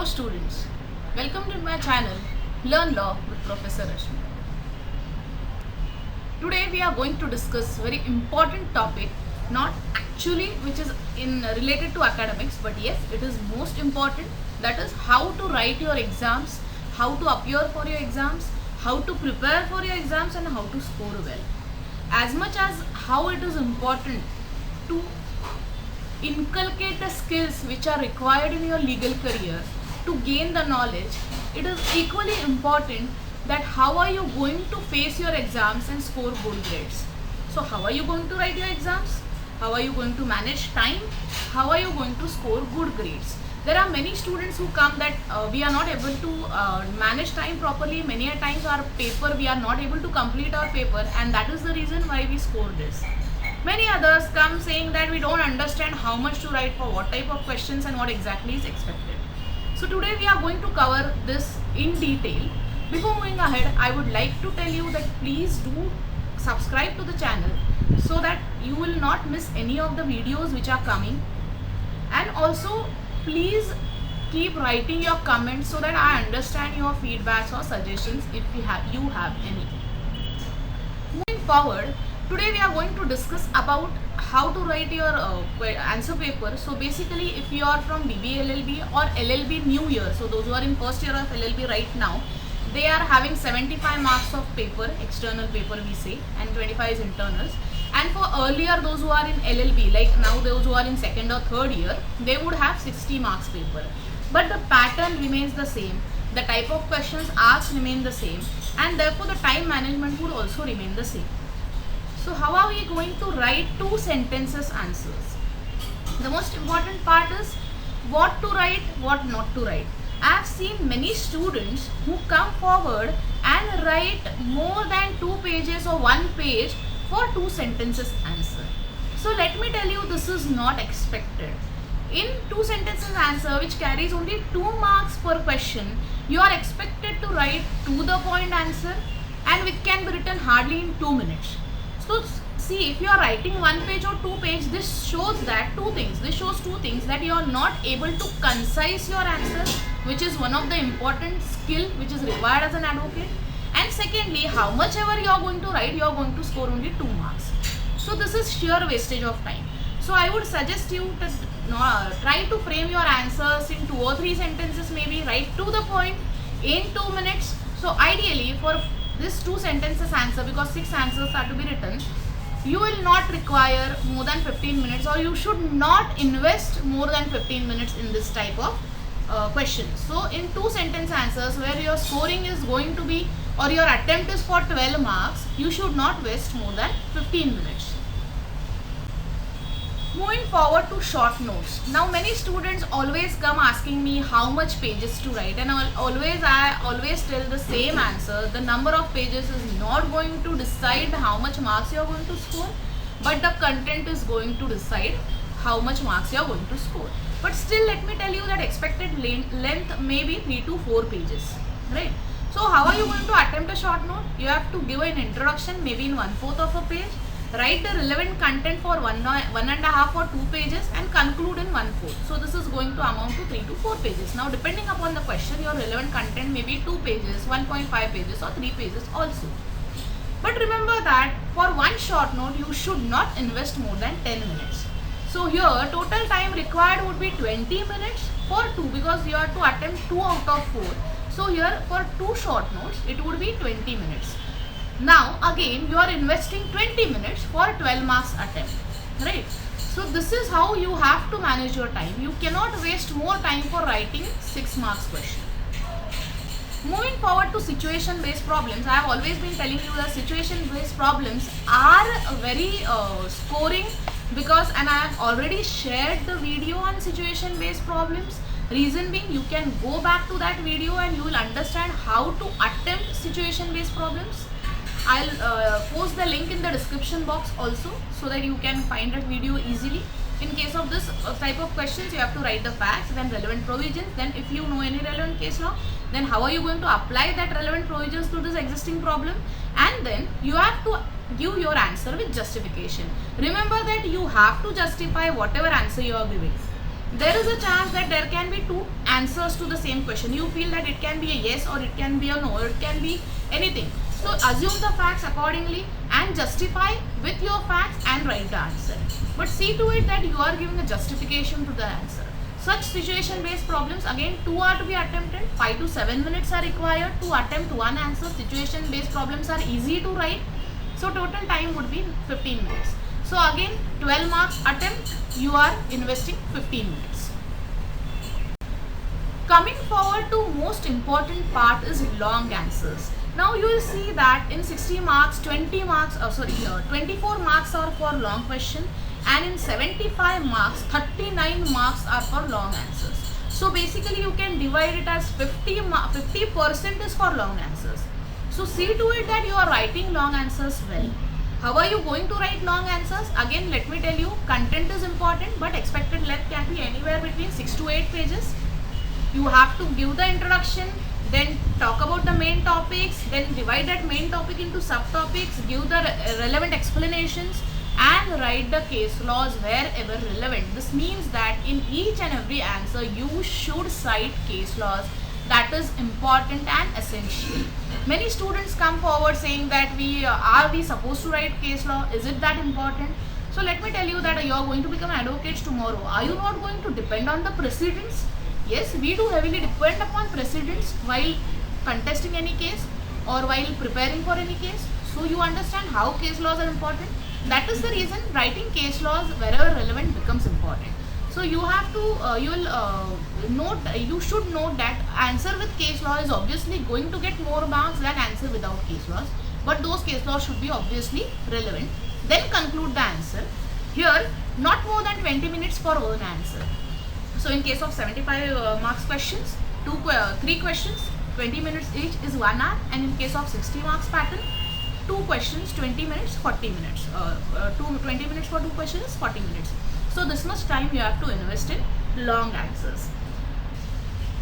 Hello students, welcome to my channel Learn Law with Professor Rashmi. Today we are going to discuss very important topic, not actually which is related to academics, but yes, it is most important. That is how to write your exams, how to appear for your exams, how to prepare for your exams, and how to score well. As much as how it is important to inculcate the skills which are required in your legal career to gain the knowledge, it is equally important that how are you going to face your exams and score good grades. So how are you going to write your exams? How are you going to manage time? How are you going to score good grades? There are many students who come that we are not able to manage time properly. Many a times our paper, we are not able to complete our paper, and that is the reason why we score this. Many others come saying that we don't understand how much to write for what type of questions and what exactly is expected. So today we are going to cover this in detail. Before moving ahead, I would like to tell you that please do subscribe to the channel so that you will not miss any of the videos which are coming, and also please keep writing your comments so that I understand your feedbacks or suggestions if you have any. Moving forward, today we are going to discuss about how to write your answer paper. So basically, if you are from BBA LLB or LLB new year, so those who are in first year of LLB right now, they are having 75 marks of paper, external paper we say, and 25 is internals. And for earlier, those who are in LLB, like now those who are in second or third year, they would have 60 marks paper. But the pattern remains the same, the type of questions asked remain the same, and therefore the time management would also remain the same. So how are we going to write 2 sentences answers? The most important part is what to write, what not to write. I have seen many students who come forward and write more than 2 pages or 1 page for 2 sentences answer. So let me tell you, this is not expected. In 2 sentences answer, which carries only 2 marks per question, you are expected to write to the point answer, and which can be written hardly in 2 minutes. So see, if you are writing 1 page or 2 page, this shows that 2 things. This shows 2 things: that you are not able to concise your answer, which is one of the important skill which is required as an advocate. And secondly, how much ever you are going to write, you are going to score only 2 marks. So this is sheer wastage of time. So I would suggest you to try to frame your answers in 2 or 3 sentences, maybe write to the point in 2 minutes. So ideally for this 2 sentences answer, because 6 answers are to be written, you will not require more than 15 minutes, or you should not invest more than 15 minutes in this type of questions. So in 2 sentence answers where your scoring is going to be, or your attempt is for 12 marks, you should not waste more than 15 minutes. Moving forward to short notes. Now many students always come asking me how much pages to write, and I always tell the same answer. The number of pages is not going to decide how much marks you are going to score, but the content is going to decide how much marks you are going to score. But still, let me tell you that expected length may be 3 to 4 pages, right? So how are you going to attempt a short note? You have to give an introduction, maybe in 1/4 of a page, write the relevant content for 1.5 or 2 pages, and conclude in 1/4. So this is going to amount to 3 to 4 pages. Now depending upon the question, your relevant content may be 2 pages, 1.5 pages, or 3 pages also. But remember that for one short note, you should not invest more than 10 minutes. So here total time required would be 20 minutes for 2, because you have to attempt 2 out of 4. So here for 2 short notes, it would be 20 minutes. Now again you are investing 20 minutes for 12 marks attempt, right? So this is how you have to manage your time. You cannot waste more time for writing 6 marks question. Moving forward to situation based problems, I have always been telling you that situation based problems are very scoring, because, and I have already shared the video on situation based problems. Reason being, you can go back to that video and you will understand how to attempt situation based problems. I'll post the link in the description box also, so that you can find that video easily. In case of this type of questions, you have to write the facts, then relevant provisions, then if you know any relevant case law, then how are you going to apply that relevant provisions to this existing problem, and then you have to give your answer with justification. Remember that you have to justify whatever answer you are giving. there is a chance that there can be two answers to the same question. You feel that it can be a yes or it can be a no, or it can be anything. So assume the facts accordingly and justify with your facts and write the answer. But see to it that you are giving a justification to the answer. Such situation based problems, again, 2 are to be attempted. 5 to 7 minutes are required to attempt one answer. Situation based problems are easy to write. So total time would be 15 minutes. So again, 12 marks attempt, you are investing 15 minutes. Coming forward to most important part is long answers. Now you will see that in 60 marks, 24 marks are for long question, and in 75 marks, 39 marks are for long answers. So basically you can divide it as 50% is for long answers. So see to it that you are writing long answers well. How are you going to write long answers? Again, let me tell you, content is important, but expected length can be anywhere between 6 to 8 pages. You have to give the introduction, then talk about the main topics, then divide that main topic into subtopics, give the relevant explanations, and write the case laws wherever relevant. This means that in each and every answer you should cite case laws. That is important and essential. Many students come forward saying that are we supposed to write case law? Is it that important? So let me tell you that you are going to become advocates tomorrow. Are you not going to depend on the precedents? Yes, we do heavily depend upon precedents while contesting any case or while preparing for any case. So you understand how case laws are important. That is the reason writing case laws wherever relevant becomes important. So you have to, you should note that answer with case law is obviously going to get more marks than answer without case laws. But those case laws should be obviously relevant. Then conclude the answer. Here, not more than 20 minutes for one answer. So in case of 75 marks questions, 3 questions, 20 minutes each is 1 hour, and in case of 60 marks pattern, 2 questions, 20 minutes, 40 minutes. 20 minutes for 2 questions, 40 minutes. So this much time you have to invest in long answers.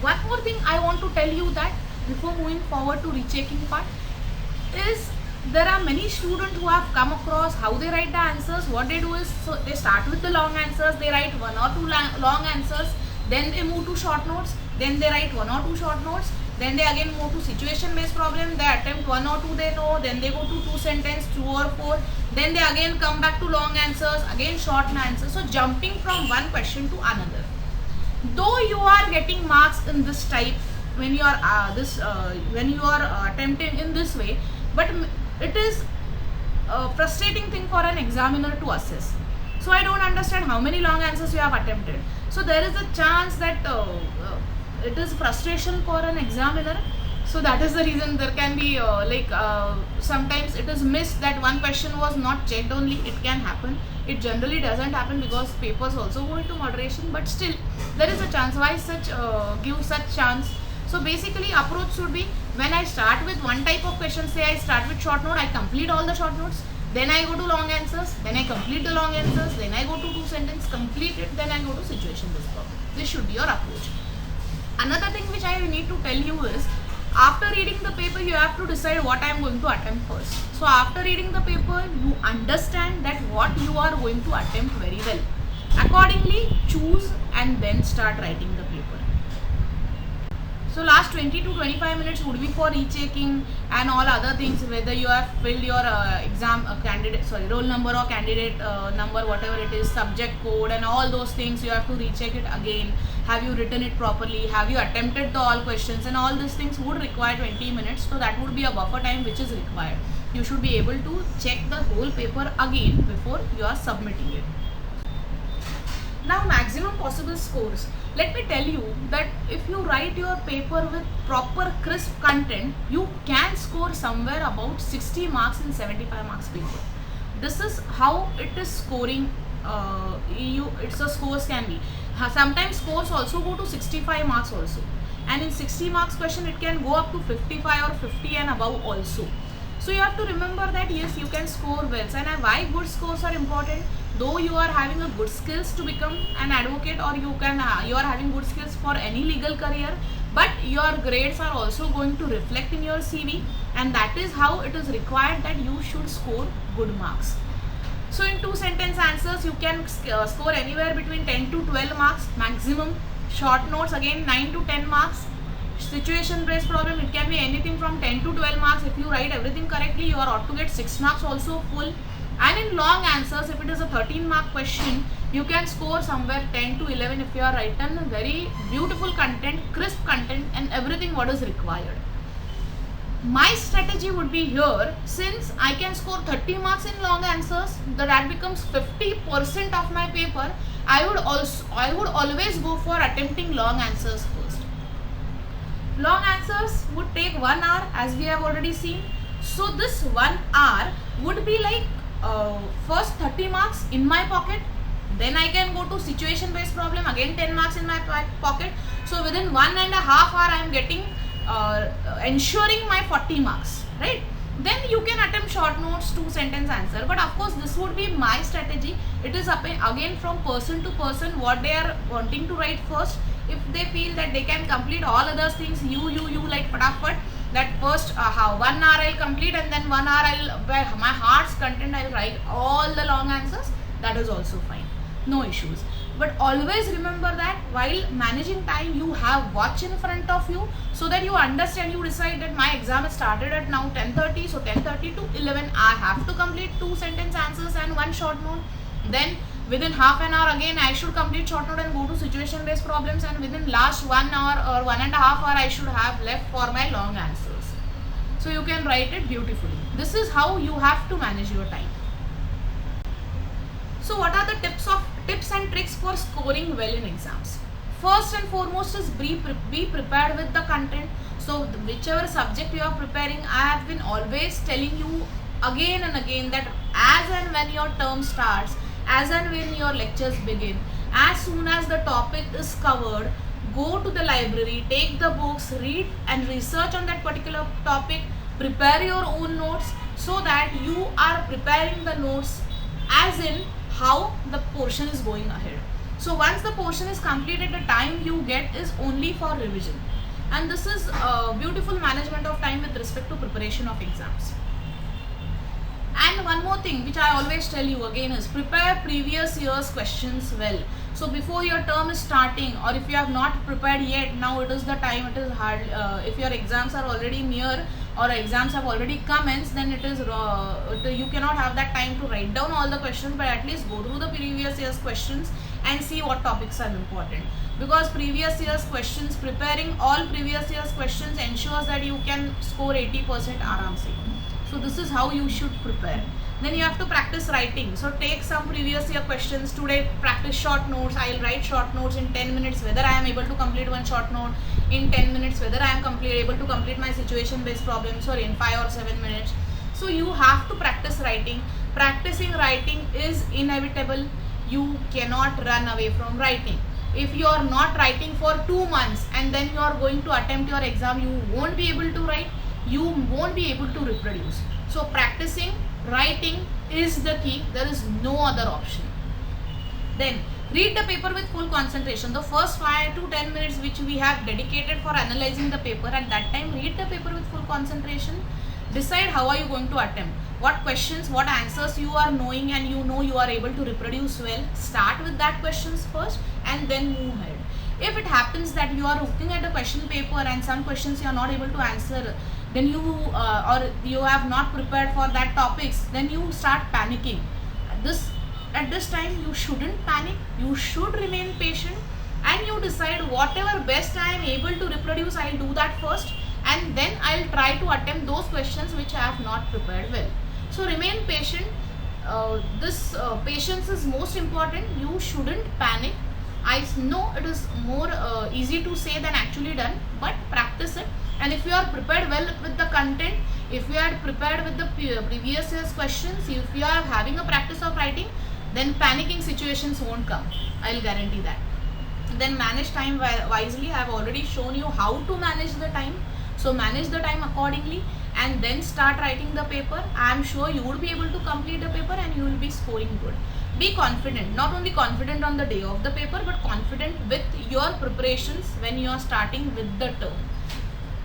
One more thing I want to tell you that before moving forward to rechecking part is there are many students who have come across how they write the answers. What they do is, so they start with the long answers, they write 1 or 2 long answers, then they move to short notes, then they write 1 or 2 short notes, then they again move to situation based problem, they attempt 1 or 2 they know, then they go to 2 sentence, 2 or 4, then they again come back to long answers, again short answers. So jumping from one question to another. Though you are getting marks in this type when you are attempting in this way, but it is a frustrating thing for an examiner to assess. So I don't understand how many long answers you have attempted. So there is a chance that it is frustration for an examiner. So that is the reason there can be sometimes it is missed that one question was not checked only. It can happen. It generally doesn't happen because papers also go into moderation, but still there is a chance. Why give such chance? So basically approach should be, when I start with one type of question, say I start with short note, I complete all the short notes, then I go to long answers, then I complete the long answers, then I go to 2 sentence, complete it, then I go to situation based problem. This should be your approach. Another thing which I need to tell you is, after reading the paper you have to decide what I am going to attempt first. So after reading the paper you understand that what you are going to attempt very well. Accordingly choose and then start writing the paper. So last 20 to 25 minutes would be for rechecking and all other things, whether you have filled your roll number or candidate number, whatever it is, subject code and all those things. You have to recheck it again. Have you written it properly? Have you attempted the all questions? And all these things would require 20 minutes. So that would be a buffer time which is required. You should be able to check the whole paper again before you are submitting it. Now maximum possible scores. Let me tell you that if you write your paper with proper crisp content, you can score somewhere about 60 marks in 75 marks paper. This is how it is scoring. It's a scores can be. Sometimes scores also go to 65 marks also. And in 60 marks question it can go up to 55 or 50 and above also. So you have to remember that yes, you can score well. And why good scores are important? Though you are having a good skills to become an advocate, or you are having good skills for any legal career, but your grades are also going to reflect in your CV, and that is how it is required that you should score good marks. So in 2 sentence answers, you can score anywhere between 10 to 12 marks maximum. Short notes again 9 to 10 marks. Situation based problem, it can be anything from 10 to 12 marks. If you write everything correctly, you are ought to get 6 marks also full. And in long answers, if it is a 13 mark question, you can score somewhere 10 to 11 if you are written very beautiful content, crisp content, and everything what is required. My strategy would be here, since I can score 30 marks in long answers, that becomes 50% of my paper. I would always go for attempting long answers first. Long answers would take 1 hour, as we have already seen. So this 1 hour would be like first 30 marks in my pocket. Then I can go to situation based problem, again 10 marks in my pocket. So within 1.5 hour I am getting ensuring my 40 marks, right? Then you can attempt short notes, 2 sentence answer. But of course this would be my strategy. It is again from person to person what they are wanting to write first. If they feel that they can complete all other things, you like fatafat, that first 1 hour I'll complete, and then 1 hour I'll, by my heart's content, I'll write all the long answers. That is also fine, no issues. But always remember that while managing time, you have watch in front of you, so that you understand, you decide that my exam is started at now 10:30, so 10:30 to 11 I have to complete 2 sentence answers and 1 short note. Then within half an hour again I should complete short note and go to situation based problems, and within last 1 hour or 1.5 hour I should have left for my long answers. So you can write it beautifully. This is how you have to manage your time. So what are the tips and tricks for scoring well in exams? First and foremost is be prepared with the content. So whichever subject you are preparing, I have been always telling you again and again that as and when your term starts, as and when your lectures begin, as soon as the topic is covered, go to the library, take the books, read and research on that particular topic, prepare your own notes, so that you are preparing the notes as in how the portion is going ahead. So once the portion is completed, the time you get is only for revision. And this is a beautiful management of time with respect to preparation of exams. And one more thing which I always tell you again is prepare previous year's questions well. So before your term is starting, or if you have not prepared yet, now it is the time. It is hard. If your exams are already near or exams have already commenced, then it is you cannot have that time to write down all the questions, but at least go through the previous year's questions and see what topics are important. Because previous year's questions, preparing all previous year's questions ensures that you can score 80% aram se. So this is how you should prepare. Then you have to practice writing. So take some previous year questions today, practice short notes. I will write short notes in 10 minutes whether I am able to complete one short note, in 10 minutes whether I am able to complete my situation based problems, or in 5 or 7 minutes. So you have to practice writing. Practicing writing is inevitable. You cannot run away from writing. If you are not writing for 2 months and then you are going to attempt your exam, you won't be able to write, you won't be able to reproduce. So practicing writing is the key. There is no other option. Then read the paper with full concentration. The first 5 to 10 minutes which we have dedicated for analyzing the paper, at that time read the paper with full concentration. Decide how are you going to attempt, what questions, what answers you are knowing and you know you are able to reproduce well. Start with that questions first and then move ahead. If it happens that you are looking at a question paper and some questions you are not able to answer, then you or you have not prepared for that topics, then you start panicking. At this time you shouldn't panic. You should remain patient and you decide whatever best I am able to reproduce, I will do that first, and then I will try to attempt those questions which I have not prepared well. So remain patient. This patience is most important. You shouldn't panic. I know it is more easy to say than actually done, but practice it. And if you are prepared well with the content, if you are prepared with the previous year's questions, if you are having a practice of writing, then panicking situations won't come. I will guarantee that. Then manage time wisely. I have already shown you how to manage the time. So manage the time accordingly and then start writing the paper. I am sure you will be able to complete the paper and you will be scoring good. Be confident, not only confident on the day of the paper, but confident with your preparations when you are starting with the term.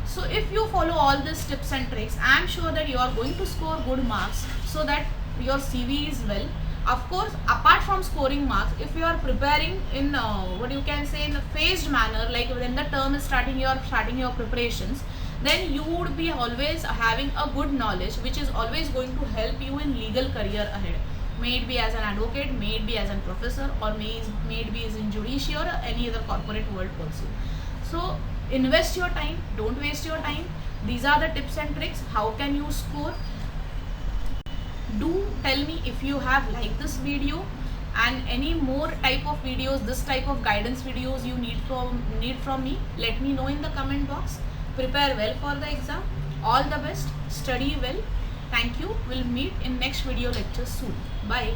So if you follow all these tips and tricks, I am sure that you are going to score good marks so that your CV is well. Of course, apart from scoring marks, if you are preparing in what you can say in a phased manner, like when the term is starting your preparations, then you would be always having a good knowledge which is always going to help you in legal career ahead. May it be as an advocate, may it be as a professor, or may it be as in judiciary or any other corporate world also. So invest your time, don't waste your time. These are the tips and tricks. How can you score? Do tell me if you have liked this video, and any more type of videos, this type of guidance videos you need from me. Let me know in the comment box. Prepare well for the exam. All the best. Study well. Thank you. We'll meet in next video lecture soon. Bye.